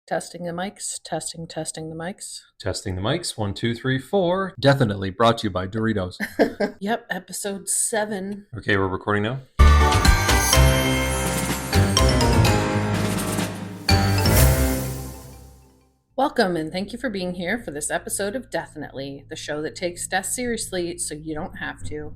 Testing the mics, testing the mics. Testing the mics, 1, 2, 3, 4. Definitely brought to you by Doritos. Yep, episode 7. Okay, we're recording now. Welcome and thank you for being here for this episode of Deathinitely, the show that takes death seriously so you don't have to.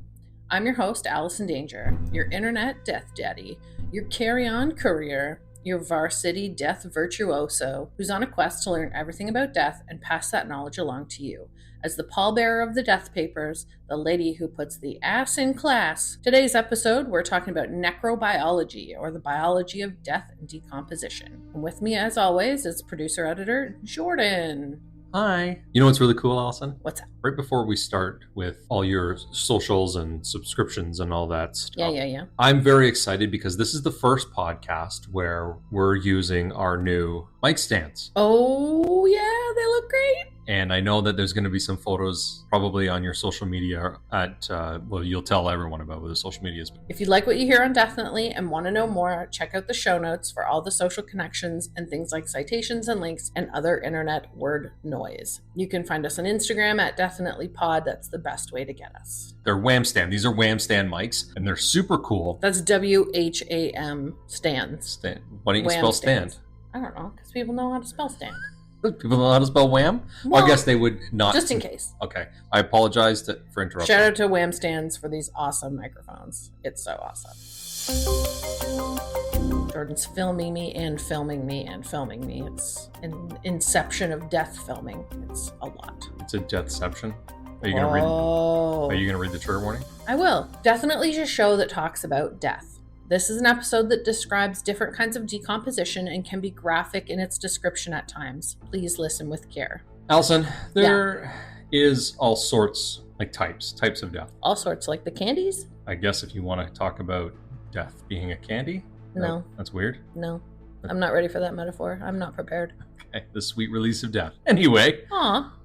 I'm your host, Allison Danger, your internet death daddy, your carry-on courier, your varsity death virtuoso, who's on a quest to learn everything about death and pass that knowledge along to you. As the pallbearer of the death papers, the lady who puts the ass in class. Today's episode, we're talking about necrobiology, or the biology of death and decomposition. And with me, as always, is producer-editor Jordan. Hi. You know what's really cool, Allison? What's that? Right before we start with all your socials and subscriptions and all that stuff. Yeah. I'm very excited because this is the first podcast where we're using our new mic stands. Oh, yeah, they look great. And I know that there's going to be some photos probably on your social media at, you'll tell everyone about what the social media is. If you like what you hear on Deathinitely and want to know more, check out the show notes for all the social connections and things like citations and links and other internet word noise. You can find us on Instagram at DEATHinitlyPod. That's the best way to get us. They're Wham Stand. These are Wham Stand mics, and they're super cool. That's WHAM stands. Why don't you spell stand? I don't know, because people know how to spell stand. People know how to spell wham? Well, I guess they would not. Just in case. Okay. I apologize for interrupting. Shout out to Wham Stands for these awesome microphones. It's so awesome. Jordan's filming me and filming me and filming me. It's an inception of death filming. It's a lot. It's a deathception. Are you gonna read the trigger warning? I will. Definitely is a show that talks about death. This is an episode that describes different kinds of decomposition and can be graphic in its description at times. Please listen with care. Allison, there is all sorts, like types of death. All sorts, like the candies? I guess if you want to talk about death being a candy? No. That's weird? No. I'm not ready for that metaphor. I'm not prepared. Okay, the sweet release of death. Anyway,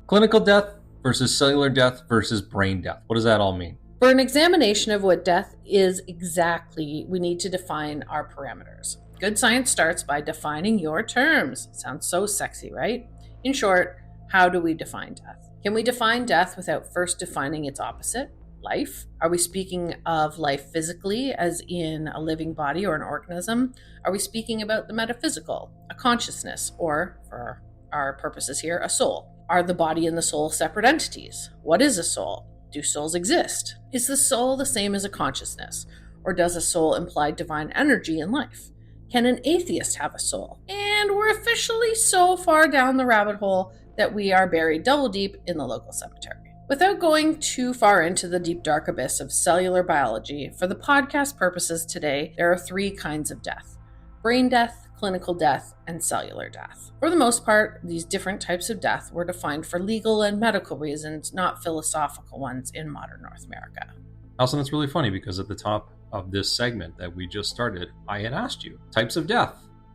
clinical death versus cellular death versus brain death. What does that all mean? For an examination of what death is exactly, we need to define our parameters. Good science starts by defining your terms. Sounds so sexy, right? In short, how do we define death? Can we define death without first defining its opposite, life? Are we speaking of life physically, as in a living body or an organism? Are we speaking about the metaphysical, a consciousness, or, for our purposes here, a soul? Are the body and the soul separate entities? What is a soul? Do souls exist? Is the soul the same as a consciousness? Or does a soul imply divine energy in life? Can an atheist have a soul? And we're officially so far down the rabbit hole that we are buried double deep in the local cemetery. Without going too far into the deep dark abyss of cellular biology, for the podcast purposes today, there are 3 kinds of death: brain death, clinical death, and cellular death. For the most part, these different types of death were defined for legal and medical reasons, not philosophical ones in modern North America. Allison, that's really funny because at the top of this segment that we just started, I had asked you, types of death.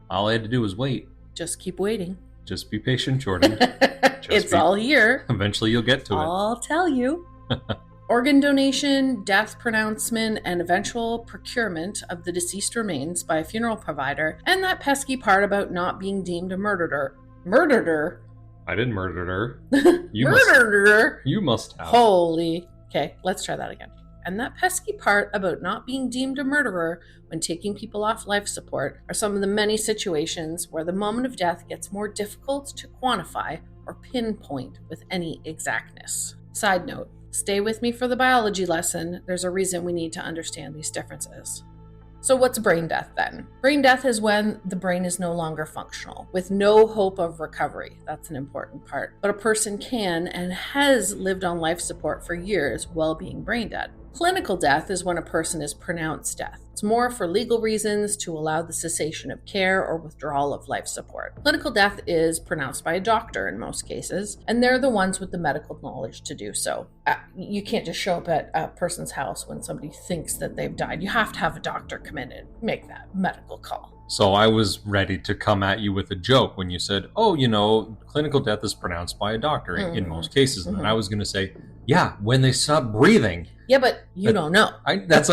All I had to do was wait. Just keep waiting. Just be patient, Jordan. All here. Eventually you'll get to it. I'll tell you. Organ donation, death pronouncement, and eventual procurement of the deceased remains by a funeral provider, and that pesky part about not being deemed a murderer. Murderer? I didn't murder her. You must have. Holy. Okay, let's try that again. And that pesky part about not being deemed a murderer when taking people off life support are some of the many situations where the moment of death gets more difficult to quantify or pinpoint with any exactness. Side note. Stay with me for the biology lesson. There's a reason we need to understand these differences. So what's brain death then? Brain death is when the brain is no longer functional, with no hope of recovery. That's an important part. But a person can and has lived on life support for years while being brain dead. Clinical death is when a person is pronounced death. It's more for legal reasons to allow the cessation of care or withdrawal of life support. Clinical death is pronounced by a doctor in most cases, and they're the ones with the medical knowledge to do so. You can't just show up at a person's house when somebody thinks that they've died. You have to have a doctor come in and make that medical call. So I was ready to come at you with a joke when you said, oh, clinical death is pronounced by a doctor in most cases. And then I was going to say, yeah, when they stop breathing. Yeah, but you don't know. That's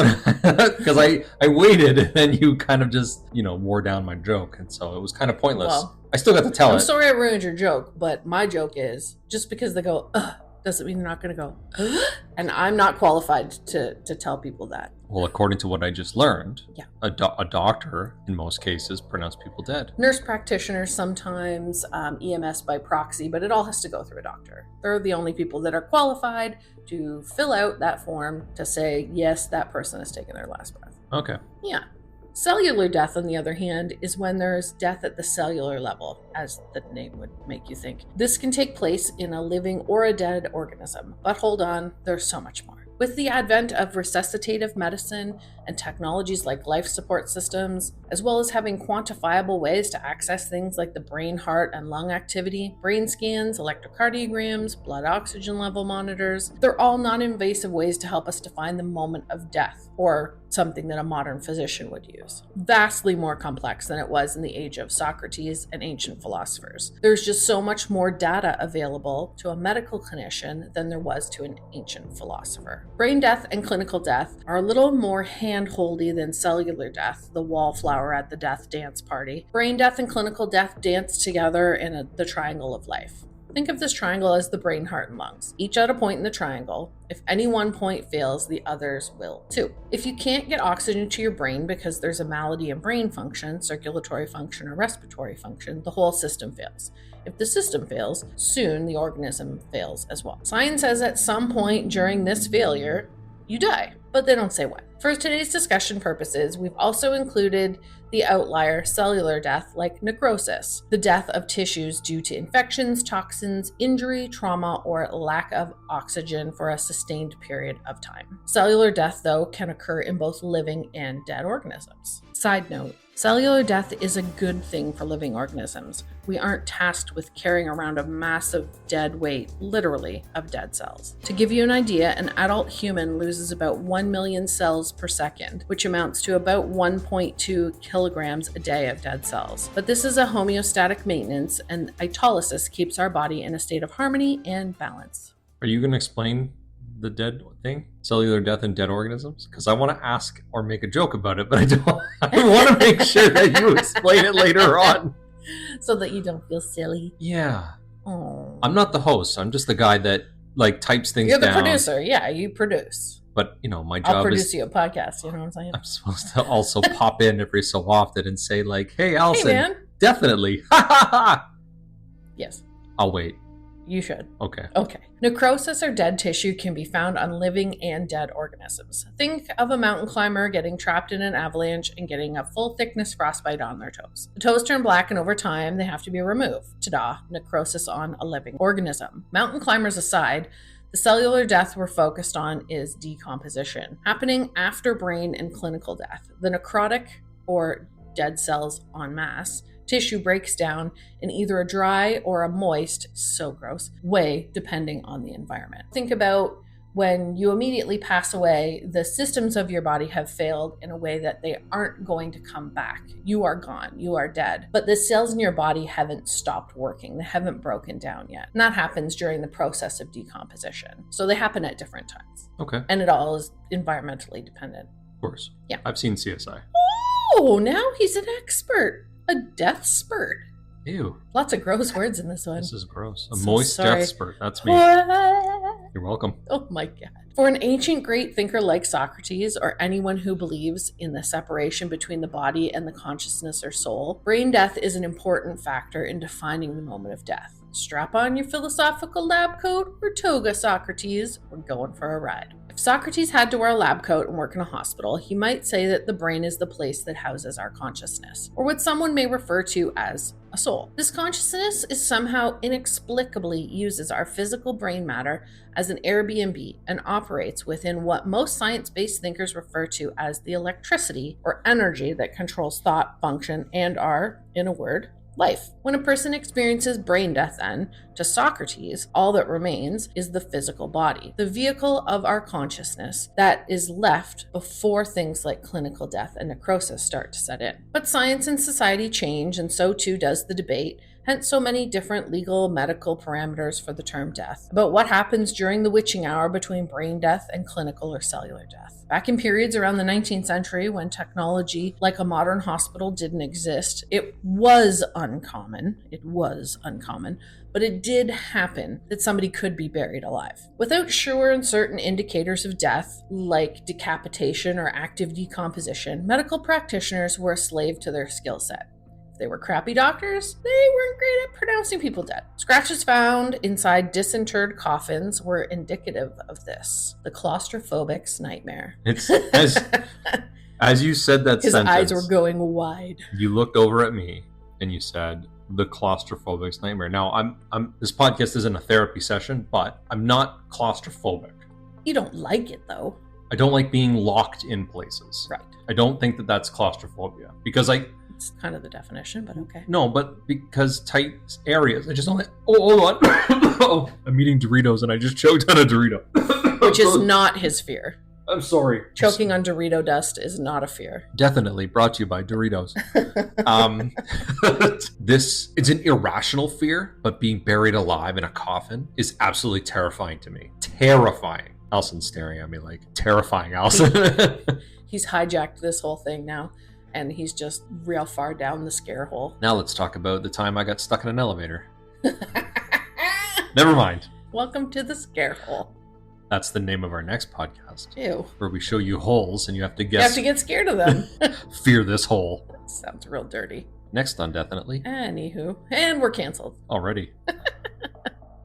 because I waited, and then you kind of just, wore down my joke. And so it was kind of pointless. Well, I still got to tell it. I'm sorry I ruined your joke, but my joke is just because they go, ugh, doesn't mean they're not going to go, ugh? And I'm not qualified to tell people that. Well, according to what I just learned, yeah. a doctor, in most cases, pronounce people dead. Nurse practitioners sometimes, EMS by proxy, but it all has to go through a doctor. They're the only people that are qualified to fill out that form to say, yes, that person has taken their last breath. Okay. Yeah. Cellular death, on the other hand, is when there's death at the cellular level, as the name would make you think. This can take place in a living or a dead organism. But hold on, there's so much more. With the advent of resuscitative medicine and technologies like life support systems, as well as having quantifiable ways to access things like the brain, heart, and lung activity, brain scans, electrocardiograms, blood oxygen level monitors, they're all non-invasive ways to help us define the moment of death, or something that a modern physician would use. Vastly more complex than it was in the age of Socrates and ancient philosophers. There's just so much more data available to a medical clinician than there was to an ancient philosopher. Brain death and clinical death are a little more hand-holdy than cellular death, the wallflower at the death dance party. Brain death and clinical death dance together in the triangle of life. Think of this triangle as the brain, heart, and lungs, each at a point in the triangle. If any one point fails, the others will too. If you can't get oxygen to your brain because there's a malady in brain function, circulatory function, or respiratory function, the whole system fails. If the system fails, soon the organism fails as well. Science says at some point during this failure, you die, but they don't say when. For today's discussion purposes, we've also included the outlier cellular death like necrosis, the death of tissues due to infections, toxins, injury, trauma, or lack of oxygen for a sustained period of time. Cellular death, though, can occur in both living and dead organisms. Side note, cellular death is a good thing for living organisms. We aren't tasked with carrying around a massive dead weight, literally, of dead cells. To give you an idea, an adult human loses about 1 million cells per second, which amounts to about 1.2 kilograms a day of dead cells. But this is a homeostatic maintenance, and autolysis keeps our body in a state of harmony and balance. Are you going to explain the dead thing? Cellular death in dead organisms? Because I want to ask or make a joke about it, but I don't. I want to make sure that you explain it later on. So that you don't feel silly. Yeah. Oh. I'm not the host. I'm just the guy that types things down. You're the producer. Yeah, you produce. But, my job is... I'll produce you a podcast, you know what I'm saying? I'm supposed to also pop in every so often and say, hey, Allison, hey, man. Definitely. Ha ha ha! Yes. I'll wait. You should. Okay. Necrosis or dead tissue can be found on living and dead organisms. Think of a mountain climber getting trapped in an avalanche and getting a full thickness frostbite on their toes. The toes turn black and over time they have to be removed. Ta-da, necrosis on a living organism. Mountain climbers aside, the cellular death we're focused on is decomposition, happening after brain and clinical death. The necrotic, or dead cells en masse, tissue breaks down in either a dry or a moist, so gross, way, depending on the environment. Think about when you immediately pass away, the systems of your body have failed in a way that they aren't going to come back. You are gone, you are dead. But the cells in your body haven't stopped working, they haven't broken down yet. And that happens during the process of decomposition. So they happen at different times. Okay. And it all is environmentally dependent. Of course. Yeah. I've seen CSI. Oh, now he's an expert. A death spurt. Ew. Lots of gross words in this one. This is gross. A moist sorry. death spurt. That's me. You're welcome. Oh my God. For an ancient great thinker like Socrates, or anyone who believes in the separation between the body and the consciousness or soul, brain death is an important factor in defining the moment of death. Strap on your philosophical lab coat or toga, Socrates. We're going for a ride. If Socrates had to wear a lab coat and work in a hospital, he might say that the brain is the place that houses our consciousness, or what someone may refer to as a soul. This consciousness is somehow inexplicably uses our physical brain matter as an Airbnb and operates within what most science-based thinkers refer to as the electricity or energy that controls thought, function, and our, in a word, life. When a person experiences brain death, then, to Socrates, all that remains is the physical body, the vehicle of our consciousness that is left before things like clinical death and necrosis start to set in. But science and society change, and so too does the debate. Hence so many different legal medical parameters for the term death, about what happens during the witching hour between brain death and clinical or cellular death. Back in periods around the 19th century, when technology like a modern hospital didn't exist, it was uncommon, but it did happen that somebody could be buried alive. Without sure and certain indicators of death, like decapitation or active decomposition, medical practitioners were a slave to their skill set. They were crappy doctors, they weren't great at pronouncing people dead. Scratches found inside disinterred coffins were indicative of this. The claustrophobic's nightmare. It's as you said that His sentence, eyes were going wide. You looked over at me and you said, the claustrophobic's nightmare. Now, I'm this podcast isn't a therapy session, but I'm not claustrophobic. You don't like it, though. I don't like being locked in places. Right. I don't think that that's claustrophobia because It's kind of the definition, but okay. No, but because tight areas, I just don't like. Oh, hold on. Oh, I'm eating Doritos and I just choked on a Dorito. Which is not his fear. I'm sorry. Choking on Dorito dust is not a fear. Definitely brought to you by Doritos. It's an irrational fear, but being buried alive in a coffin is absolutely terrifying to me. Terrifying. Allison's staring at me like, terrifying, Allison. He's hijacked this whole thing now, and he's just real far down the scare hole. Now let's talk about the time I got stuck in an elevator. Never mind. Welcome to the scare hole. That's the name of our next podcast. Ew. Where we show you holes and you have to guess. You have to get scared of them. Fear this hole. That sounds real dirty. Next on DEATHinitely. Anywho. And we're canceled. Already.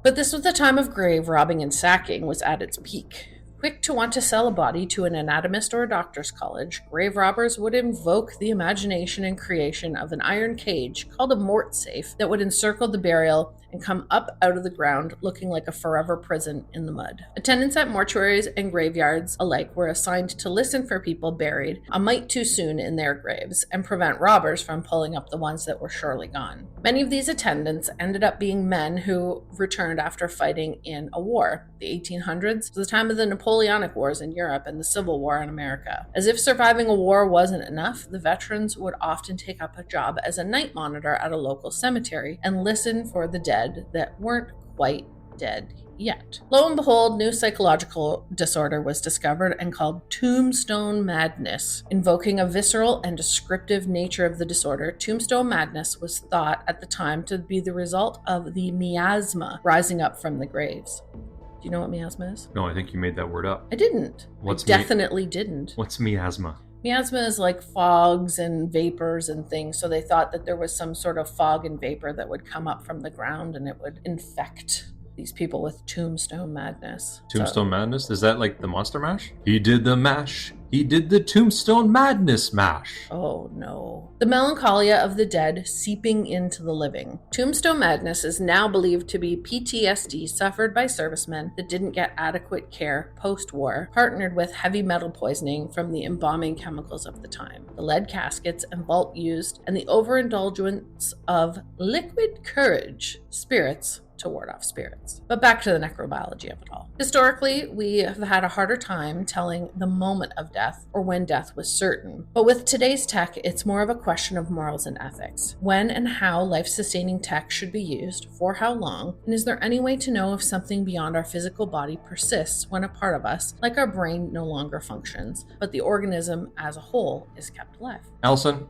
But this was the time of grave robbing and sacking was at its peak. Quick to want to sell a body to an anatomist or a doctor's college, grave robbers would invoke the imagination and creation of an iron cage called a mort safe that would encircle the burial and come up out of the ground looking like a forever prison in the mud. Attendants at mortuaries and graveyards alike were assigned to listen for people buried a mite too soon in their graves and prevent robbers from pulling up the ones that were surely gone. Many of these attendants ended up being men who returned after fighting in a war. The 1800s was the time of the Napoleonic Wars in Europe and the Civil War in America. As if surviving a war wasn't enough, the veterans would often take up a job as a night monitor at a local cemetery and listen for the dead that weren't quite dead yet. Lo and behold, new psychological disorder was discovered and called tombstone madness. Invoking a visceral and descriptive nature of the disorder, tombstone madness was thought at the time to be the result of the miasma rising up from the graves. Do you know what miasma is? No, I think you made that word up. I didn't. Definitely didn't. What's miasma? Miasma is like fogs and vapors and things, so they thought that there was some sort of fog and vapor that would come up from the ground and it would infect these people with tombstone madness. Tombstone madness? Is that like the Monster Mash? He did the mash. He did the tombstone madness mash. Oh no. The melancholia of the dead seeping into the living. Tombstone madness is now believed to be PTSD suffered by servicemen that didn't get adequate care post-war, partnered with heavy metal poisoning from the embalming chemicals of the time, the lead caskets and vault used, and the overindulgence of liquid courage, spirits, to ward off spirits. But back to the necrobiology of it all. Historically, we have had a harder time telling the moment of death or when death was certain. But with today's tech, it's more of a question of morals and ethics. When and how life-sustaining tech should be used, for how long, and is there any way to know if something beyond our physical body persists when a part of us, like our brain, no longer functions, but the organism as a whole is kept alive? Allison?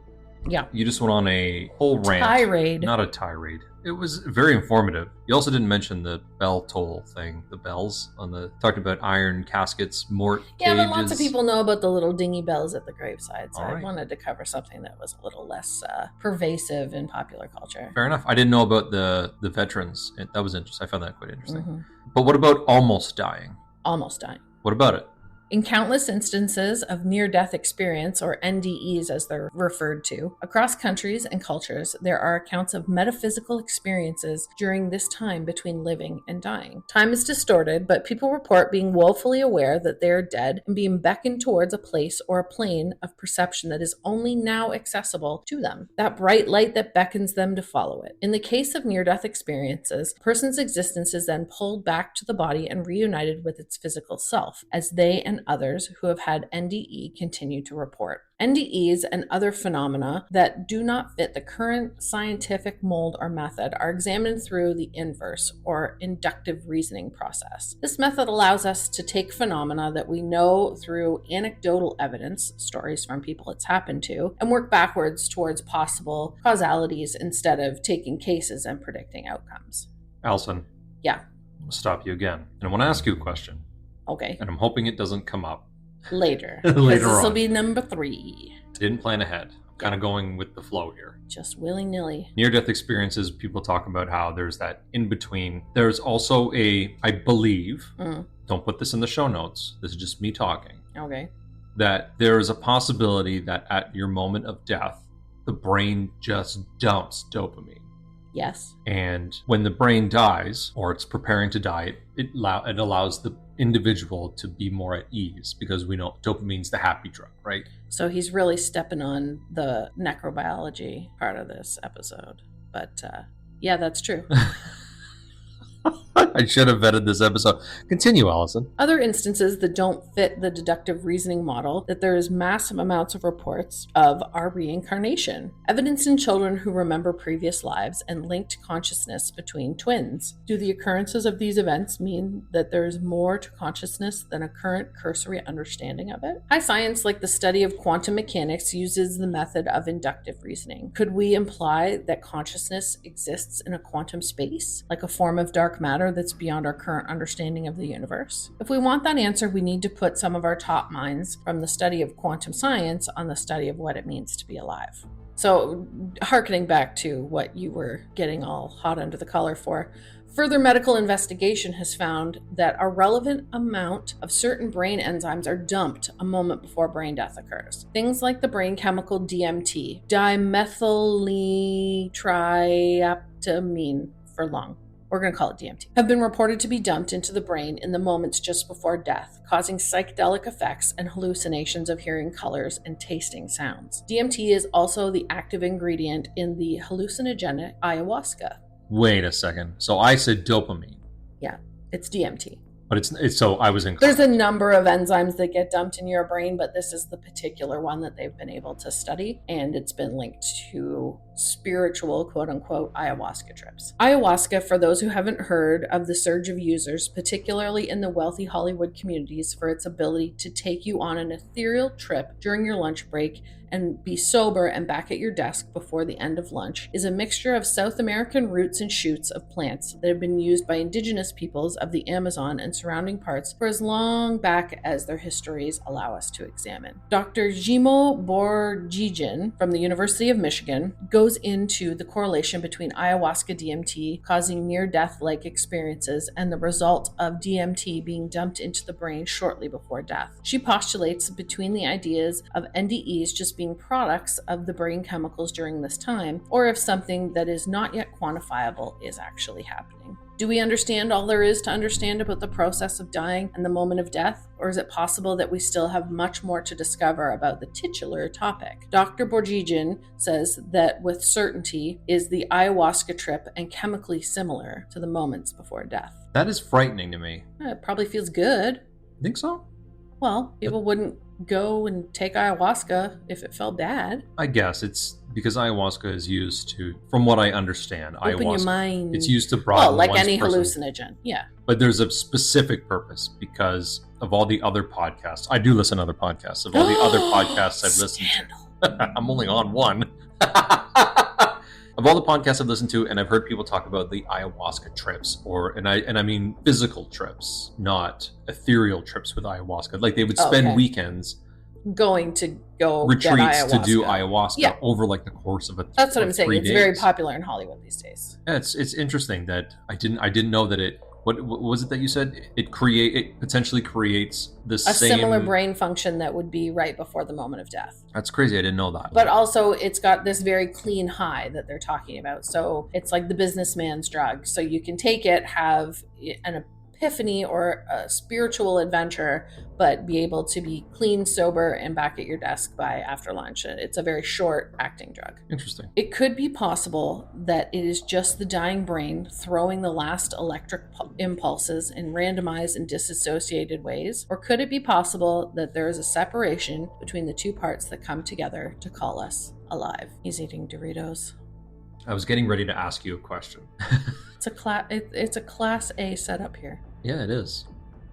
Yeah. You just went on a whole rant. Tirade. Not a tirade. It was very informative. You also didn't mention the bell toll thing, the bells on the talked about iron caskets, mort cages. But lots of people know about the little dingy bells at the graveside, so All I wanted to cover something that was a little less pervasive in popular culture. Fair enough. I didn't know about the veterans. That was interesting. I found that quite interesting. Mm-hmm. But what about almost dying? Almost dying. What about it? In countless instances of near-death experience, or NDEs as they're referred to, across countries and cultures, there are accounts of metaphysical experiences during this time between living and dying. Time is distorted, but people report being woefully aware that they are dead and being beckoned towards a place or a plane of perception that is only now accessible to them. That bright light that beckons them to follow it. In the case of near-death experiences, a person's existence is then pulled back to the body and reunited with its physical self, as they and others who have had NDE continue to report. NDEs and other phenomena that do not fit the current scientific mold or method are examined through the inverse, or inductive reasoning process. This method allows us to take phenomena that we know through anecdotal evidence, stories from people it's happened to, and work backwards towards possible causalities instead of taking cases and predicting outcomes. Allison. Yeah. I'll stop you again. And I want to ask you a question. Okay. And I'm hoping it doesn't come up. Later. Later on. This will be number 3. Didn't plan ahead. I'm kind of going with the flow here. Just willy-nilly. Near-death experiences, people talk about how there's that in-between. There's also I believe, don't put this in the show notes, this is just me talking. Okay. That there is a possibility that at your moment of death, the brain just dumps dopamine. Yes. And when the brain dies, or it's preparing to die, it allows the individual to be more at ease, because we know dopamine's the happy drug, right? So he's really stepping on the necrobiology part of this episode. But yeah, that's true. I should have vetted this episode. Continue, Allison. Other instances that don't fit the deductive reasoning model, that there is massive amounts of reports of our reincarnation. Evidence in children who remember previous lives and linked consciousness between twins. Do the occurrences of these events mean that there is more to consciousness than a current cursory understanding of it? High science, like the study of quantum mechanics, uses the method of inductive reasoning. Could we imply that consciousness exists in a quantum space, like a form of dark matter that's beyond our current understanding of the universe? If we want that answer, we need to put some of our top minds from the study of quantum science on the study of what it means to be alive. So, hearkening back to what you were getting all hot under the collar for, further medical investigation has found that a relevant amount of certain brain enzymes are dumped a moment before brain death occurs. Things like the brain chemical DMT, dimethyletriaptamine for long. We're going to call it DMT, have been reported to be dumped into the brain in the moments just before death, causing psychedelic effects and hallucinations of hearing colors and tasting sounds. DMT is also the active ingredient in the hallucinogenic ayahuasca. Wait a second. So I said dopamine. Yeah, it's DMT. But it's so I was incorrect. There's a number of enzymes that get dumped in your brain, but this is the particular one that they've been able to study, and it's been linked to spiritual, quote-unquote, ayahuasca trips. Ayahuasca, for those who haven't heard of the surge of users, particularly in the wealthy Hollywood communities, for its ability to take you on an ethereal trip during your lunch break and be sober and back at your desk before the end of lunch, is a mixture of South American roots and shoots of plants that have been used by indigenous peoples of the Amazon and surrounding parts for as long back as their histories allow us to examine. Dr. Jimo Borjigin from the University of Michigan goes into the correlation between ayahuasca DMT causing near-death-like experiences and the result of DMT being dumped into the brain shortly before death. She postulates between the ideas of NDEs just being products of the brain chemicals during this time, or if something that is not yet quantifiable is actually happening. Do we understand all there is to understand about the process of dying and the moment of death? Or is it possible that we still have much more to discover about the titular topic? Dr. Borjigin says that with certainty is the ayahuasca trip and chemically similar to the moments before death. That is frightening to me. It probably feels good. Think so? Well, people wouldn't go and take ayahuasca if it felt bad. I guess it's because ayahuasca is used to, from what I understand, open ayahuasca, your mind. it's used to broaden like one's any person. hallucinogen. Yeah. But there's a specific purpose because of all the other podcasts. I do listen to other podcasts. Of all the other podcasts I've listened to. I'm only on one. Of all the podcasts I've listened to, and I've heard people talk about the ayahuasca trips, and I mean physical trips, not ethereal trips with ayahuasca. Like they would spend weekends going to go retreats get to do ayahuasca over like the course of That's what I'm saying. 3 It's days. very popular in Hollywood these days. Yeah, it's interesting that I didn't know that it What was it that you said? It potentially creates the A same similar brain function that would be right before the moment of death. That's crazy. I didn't know that. But also it's got this very clean high that they're talking about. So it's like the businessman's drug. So you can take it, have an epiphany or a spiritual adventure, but be able to be clean, sober, and back at your desk by after lunch. It's a very short acting drug. Interesting. It could be possible that it is just the dying brain throwing the last electric impulses in randomized and disassociated ways. Or could it be possible that there is a separation between the two parts that come together to call us alive? He's eating Doritos. I was getting ready to ask you a question. It's a class A setup here. Yeah, it is.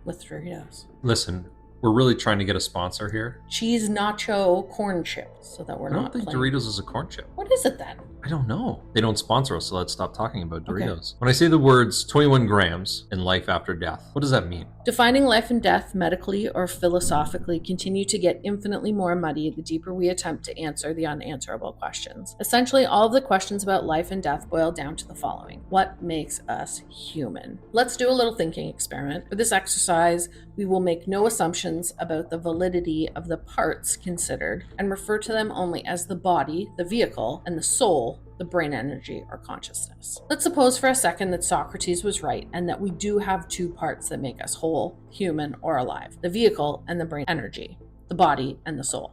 With Doritos. Listen, we're really trying to get a sponsor here. Cheese nacho corn chips, so that we're not. I don't think Doritos is a corn chip. What is it then? I don't know. They don't sponsor us, so let's stop talking about Doritos. Okay. When I say the words 21 grams in life after death, what does that mean? Defining life and death medically or philosophically continue to get infinitely more muddy the deeper we attempt to answer the unanswerable questions. Essentially, all of the questions about life and death boil down to the following. What makes us human? Let's do a little thinking experiment. For this exercise, we will make no assumptions about the validity of the parts considered and refer to them only as the body, the vehicle, and the soul, the brain energy or consciousness. Let's suppose for a second that Socrates was right and that we do have two parts that make us whole, human, or alive: the vehicle and the brain energy, the body and the soul.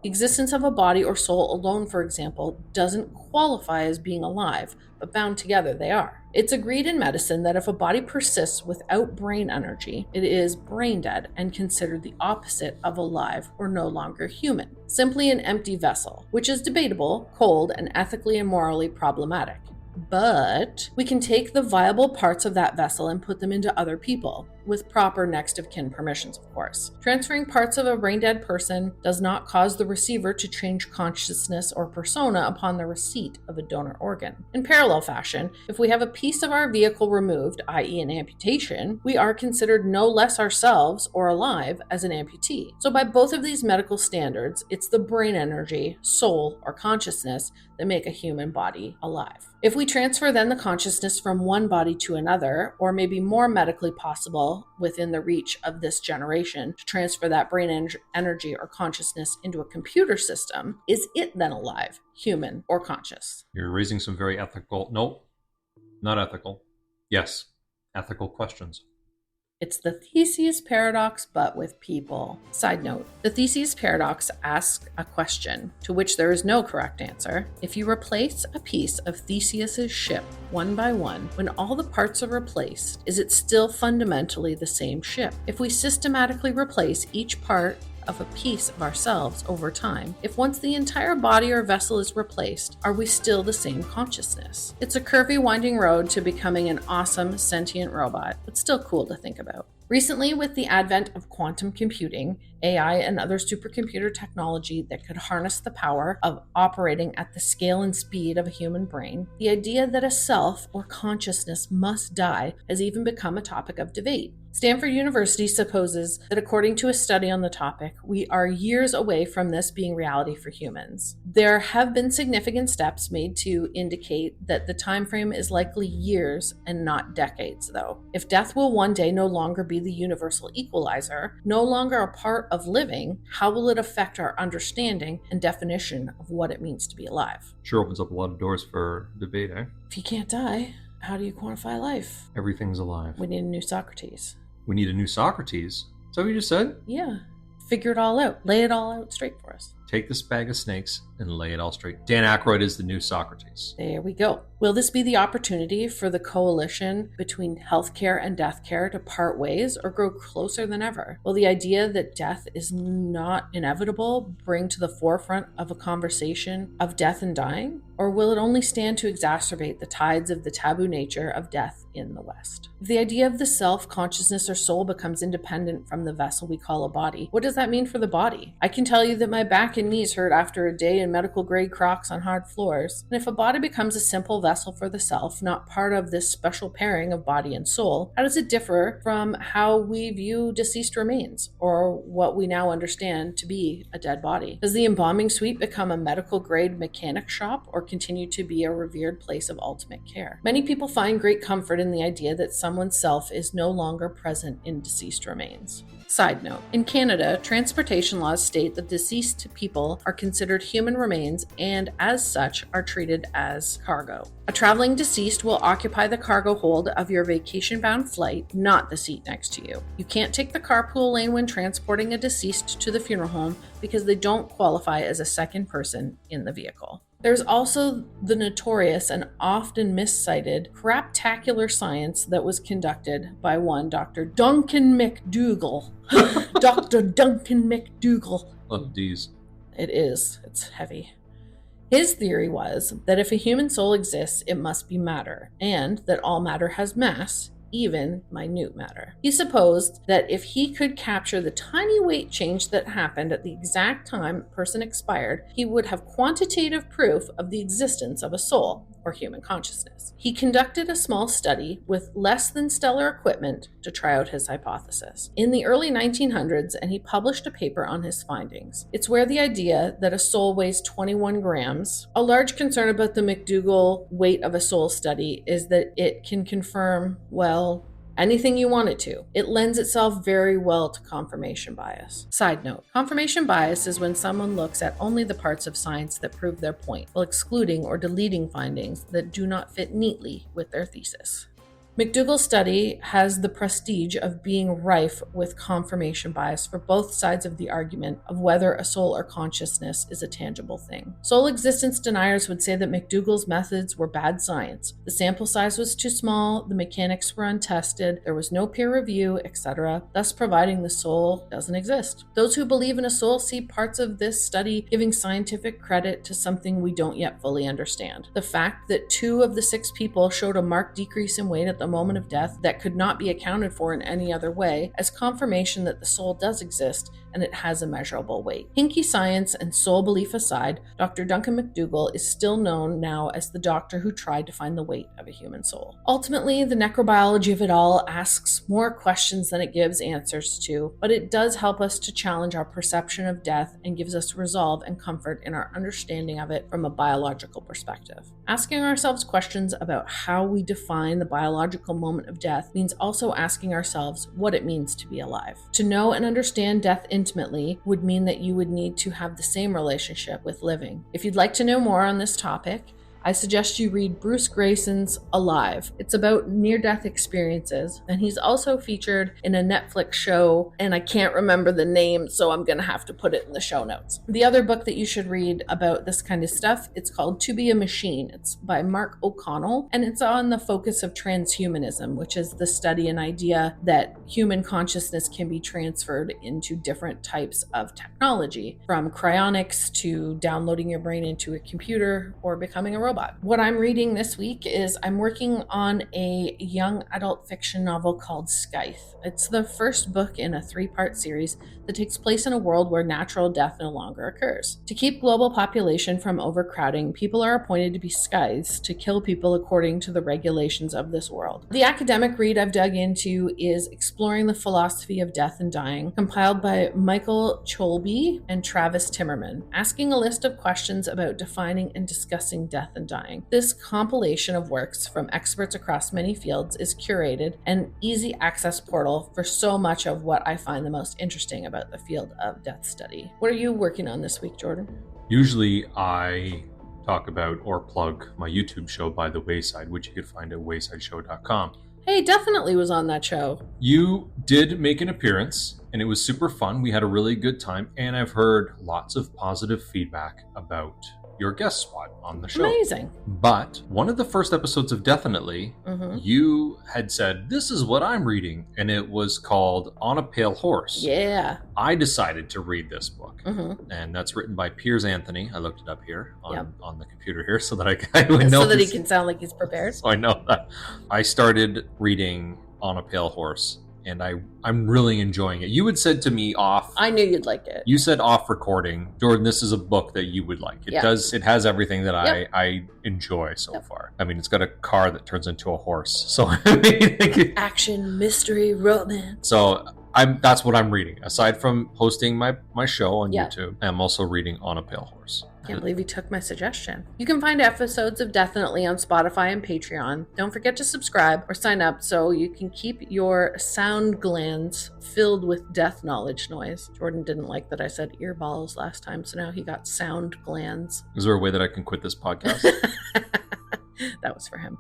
The existence of a body or soul alone, for example, doesn't qualify as being alive, but bound together they are. It's agreed in medicine that if a body persists without brain energy, it is brain dead and considered the opposite of alive or no longer human, simply an empty vessel, which is debatable, cold, and ethically and morally problematic. But we can take the viable parts of that vessel and put them into other people, with proper next of kin permissions, of course. Transferring parts of a brain-dead person does not cause the receiver to change consciousness or persona upon the receipt of a donor organ. In parallel fashion, if we have a piece of our vehicle removed, i.e. an amputation, we are considered no less ourselves or alive as an amputee. So by both of these medical standards, it's the brain energy, soul, or consciousness that make a human body alive. If we transfer then the consciousness from one body to another, or maybe more medically possible within the reach of this generation, to transfer that brain energy or consciousness into a computer system, is it then alive, human, or conscious? You're raising some very ethical, nope, not ethical. Yes, ethical questions. It's the Theseus paradox, but with people. Side note, the Theseus paradox asks a question to which there is no correct answer. If you replace a piece of Theseus's ship one by one, when all the parts are replaced, is it still fundamentally the same ship? If we systematically replace each part of a piece of ourselves over time, if once the entire body or vessel is replaced, are we still the same consciousness? It's a curvy, winding road to becoming an awesome, sentient robot, but still cool to think about. Recently, with the advent of quantum computing, AI, and other supercomputer technology that could harness the power of operating at the scale and speed of a human brain, the idea that a self or consciousness must die has even become a topic of debate. Stanford University supposes that according to a study on the topic, we are years away from this being reality for humans. There have been significant steps made to indicate that the time frame is likely years and not decades, though. If death will one day no longer be the universal equalizer, no longer a part of living, how will it affect our understanding and definition of what it means to be alive? Sure opens up a lot of doors for debate, eh? If you can't die, how do you quantify life? Everything's alive. We need a new Socrates. We need a new Socrates? Is that what you just said? Yeah. Figure it all out. Lay it all out straight for us. Take this bag of snakes and lay it all straight. Dan Aykroyd is the new Socrates. There we go. Will this be the opportunity for the coalition between healthcare and death care to part ways or grow closer than ever? Will the idea that death is not inevitable bring to the forefront of a conversation of death and dying? Or will it only stand to exacerbate the tides of the taboo nature of death in the West? If the idea of the self, consciousness, or soul becomes independent from the vessel we call a body, what does that mean for the body? I can tell you that my back and knees hurt after a day in medical grade Crocs on hard floors. And if a body becomes a simple vessel for the self, not part of this special pairing of body and soul, how does it differ from how we view deceased remains, or what we now understand to be a dead body? Does the embalming suite become a medical grade mechanic shop, or continue to be a revered place of ultimate care? Many people find great comfort in the idea that someone's self is no longer present in deceased remains. Side note, in Canada, transportation laws state that deceased people are considered human remains and, as such, are treated as cargo. A traveling deceased will occupy the cargo hold of your vacation-bound flight, not the seat next to you. You can't take the carpool lane when transporting a deceased to the funeral home because they don't qualify as a second person in the vehicle. There's also the notorious and often miscited craptacular science that was conducted by one Dr. Duncan McDougall. Dr. Duncan McDougall. Love D's. It is. It's heavy. His theory was that if a human soul exists, it must be matter, and that all matter has mass, even minute matter. He supposed that if he could capture the tiny weight change that happened at the exact time a person expired, he would have quantitative proof of the existence of a soul, or human consciousness. He conducted a small study with less than stellar equipment to try out his hypothesis in the early 1900s, and he published a paper on his findings. It's where the idea that a soul weighs 21 grams. A large concern about the McDougall weight of a soul study is that it can confirm, well, anything you want it to. It lends itself very well to confirmation bias. Side note, confirmation bias is when someone looks at only the parts of science that prove their point, while excluding or deleting findings that do not fit neatly with their thesis. McDougall's study has the prestige of being rife with confirmation bias for both sides of the argument of whether a soul or consciousness is a tangible thing. Soul existence deniers would say that McDougall's methods were bad science. The sample size was too small, the mechanics were untested, there was no peer review, etc., thus providing the soul doesn't exist. Those who believe in a soul see parts of this study giving scientific credit to something we don't yet fully understand. The fact that 2 of the 6 people showed a marked decrease in weight at the moment of death that could not be accounted for in any other way as confirmation that the soul does exist and it has a measurable weight. Hinky science and soul belief aside, Dr. Duncan McDougall is still known now as the doctor who tried to find the weight of a human soul. Ultimately, the necrobiology of it all asks more questions than it gives answers to, but it does help us to challenge our perception of death and gives us resolve and comfort in our understanding of it from a biological perspective. Asking ourselves questions about how we define the biological moment of death means also asking ourselves what it means to be alive. To know and understand death intimately would mean that you would need to have the same relationship with living. If you'd like to know more on this topic, I suggest you read Bruce Grayson's Alive. It's about near-death experiences, and he's also featured in a Netflix show, and I can't remember the name, so I'm going to have to put it in the show notes. The other book that you should read about this kind of stuff, it's called To Be a Machine. It's by Mark O'Connell, and it's on the focus of transhumanism, which is the study and idea that human consciousness can be transferred into different types of technology, from cryonics to downloading your brain into a computer or becoming a robot. What I'm reading this week is I'm working on a young adult fiction novel called Scythe. It's the first book in a 3-part series that takes place in a world where natural death no longer occurs. To keep global population from overcrowding, people are appointed to be scythes to kill people according to the regulations of this world. The academic read I've dug into is Exploring the Philosophy of Death and Dying, compiled by Michael Cholby and Travis Timmerman, asking a list of questions about defining and discussing death and dying. This compilation of works from experts across many fields is curated an easy access portal for so much of what I find the most interesting about the field of death study. What are you working on this week, Jordan? Usually I talk about or plug my YouTube show, By the Wayside, which you could find at waysideshow.com. Hey, Definitely was on that show. You did make an appearance, and it was super fun. We had a really good time, and I've heard lots of positive feedback about your guest spot on the show. Amazing. But one of the first episodes of Deathinitely, you had said, this is what I'm reading, and it was called On a Pale Horse. Yeah. I decided to read this book, and that's written by Piers Anthony. I looked it up here on the computer here so that I would know. So that he can sound like he's prepared. So I know that. I started reading On a Pale Horse, and I'm really enjoying it. You had said to me off. I knew you'd like it. You said off recording, Jordan, this is a book that you would like. It does. It has everything that I enjoy so far. I mean, it's got a car that turns into a horse. So I mean, action, mystery, romance. So that's what I'm reading. Aside from hosting my show on YouTube, I'm also reading On a Pale Horse. Can't believe you took my suggestion. You can find episodes of Deathinitely on Spotify and Patreon. Don't forget to subscribe or sign up so you can keep your sound glands filled with death knowledge noise. Jordan didn't like that I said earballs last time, so now he got sound glands. Is there a way that I can quit this podcast? That was for him.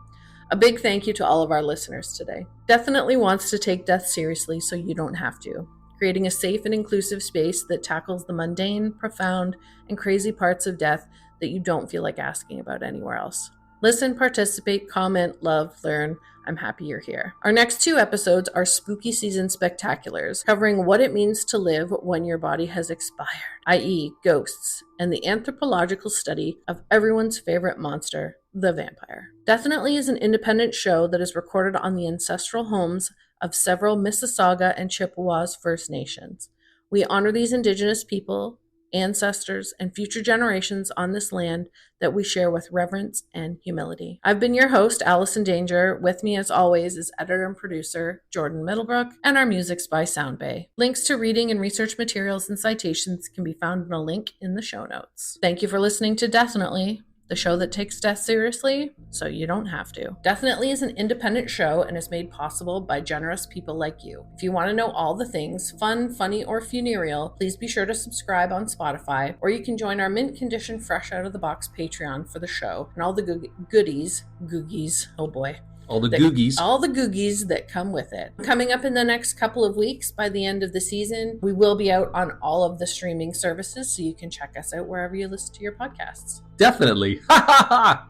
A big thank you to all of our listeners today. Deathinitely wants to take death seriously so you don't have to. Creating a safe and inclusive space that tackles the mundane, profound, and crazy parts of death that you don't feel like asking about anywhere else. Listen, participate, comment, love, learn. I'm happy you're here. Our next 2 episodes are spooky season spectaculars, covering what it means to live when your body has expired, i.e. ghosts, and the anthropological study of everyone's favorite monster, the vampire. Deathinitely is an independent show that is recorded on the ancestral homes of several Mississauga and Chippewas First Nations. We honor these Indigenous people, ancestors, and future generations on this land that we share with reverence and humility. I've been your host, Allison Danger. With me, as always, is editor and producer Jordan Middlebrook, and our music's by Soundbay. Links to reading and research materials and citations can be found in a link in the show notes. Thank you for listening to Deathinitely, the show that takes death seriously, so you don't have to. Deathinitely is an independent show and is made possible by generous people like you. If you want to know all the things, fun, funny, or funereal, please be sure to subscribe on Spotify, or you can join our mint condition fresh out of the box Patreon for the show and all the googies, oh boy. All the googies that come with it. Coming up in the next couple of weeks, by the end of the season, we will be out on all of the streaming services, so you can check us out wherever you listen to your podcasts. Definitely. Ha ha ha!